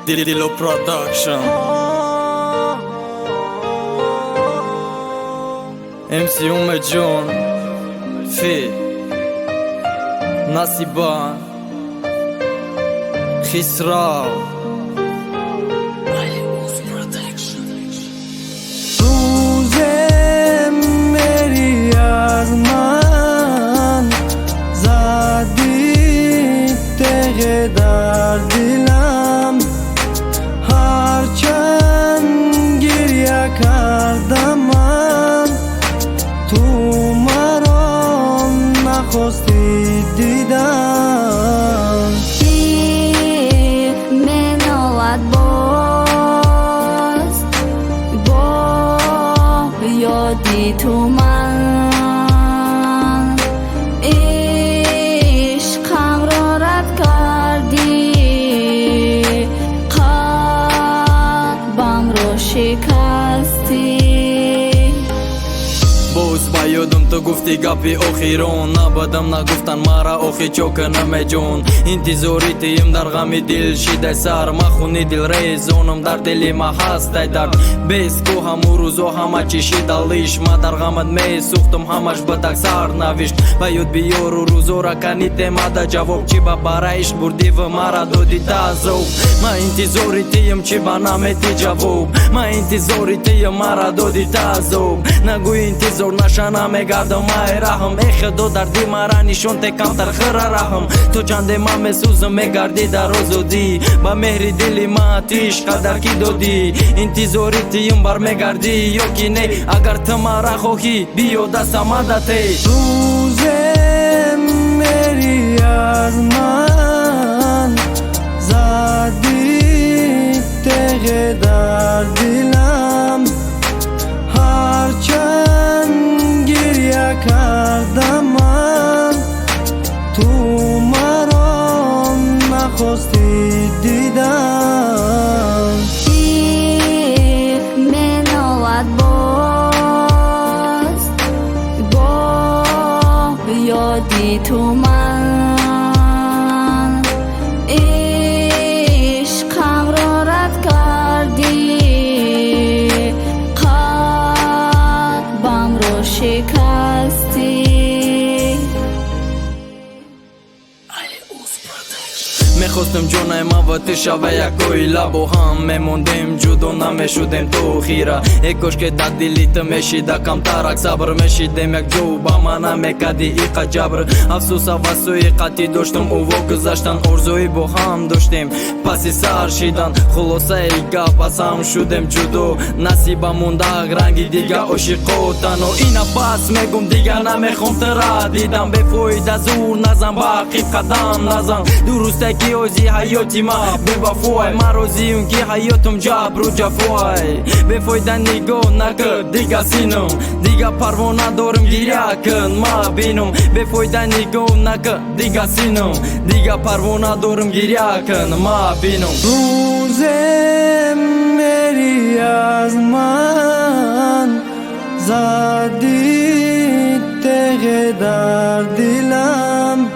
Dilo Production MC Ume John Fi Nasiban Khisraw روزم میری از من زدی تغ در دلم هرچند گریه کردم من تو مرا نخواستی دیدم من آلد باز با یادی تو من عشقم را رد کردی قلبم را شکستی باز با یادم تو گفتی گپی آخیران نبادم نگفتن مرا آخی چوکنم جون انتظاری تیم در غم دل شده سر مخونی دل ریزونم در دلی ما هسته درد بیست کو همو روزو همه چی شیدالیش ما در غمت می سوختم همش بدک سر نوشت و یاد بیارو روزو را کنیت ما دا جواب چی با برایش بردی و مرا دادی تازوب ما انتظاری تیم چی با نمیتی جواب ما انتظاری تیم مرا دادی تازوب نگوی انتظار نشانه میگردم مای رحم ای خدا دردی مرا نشون تکم در خیر رحم تو چند ما مسوزم میگردی در روزودی با مهری دلی ما آتیش قدر کی دادی انتظاری تیم بر میگردی یا کی نه اگر تو مرا خواهی بیو دست مدتی روزم میری از من زدی تغ در دلم هرچند گریه کردم من تو مرا نخواستی دیدم من آلد باز با یادی تو من عشقم را رد کردی قلبم را شکستی میخواستم جونای ما و تو شوه یک کویلا با هم میموندیم جدا نمیشدیم تو خیره ای کاش که در دلی تو میشیده کمترک صبر میشیدیم یک جو با من میکدی ایقا جبر افسوس و سوی قطی داشتم او گذشتن ارزوی با هم داشتیم پسی سر شیدن خلاصه ای گپ از هم شدیم جدا نصیبم مونده رنگی دیگه عاشقاتن و اینا پس میگم دیگه نمیخوام ترا دیدم بفاید زور نزن باقی قدم نزن درسته که اوزی حیاتی ما به وفای ما روزیم که حیاتم جبر و جفای بفایده نگاه نکرد دیگه سینم دیگه پروانه دارم گیره کن ما بینم بفایده نگاه نکرد دیگه سینم دیگه پروانه دارم گیره کن ما بینم روزم میری از من زدی تغ در دلم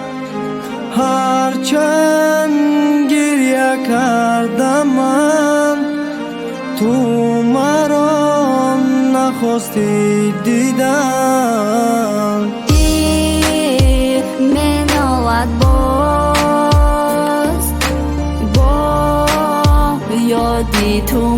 هرچند گریه کردم من تو مرا نخواستی دیدم من آلد باز با یادی تو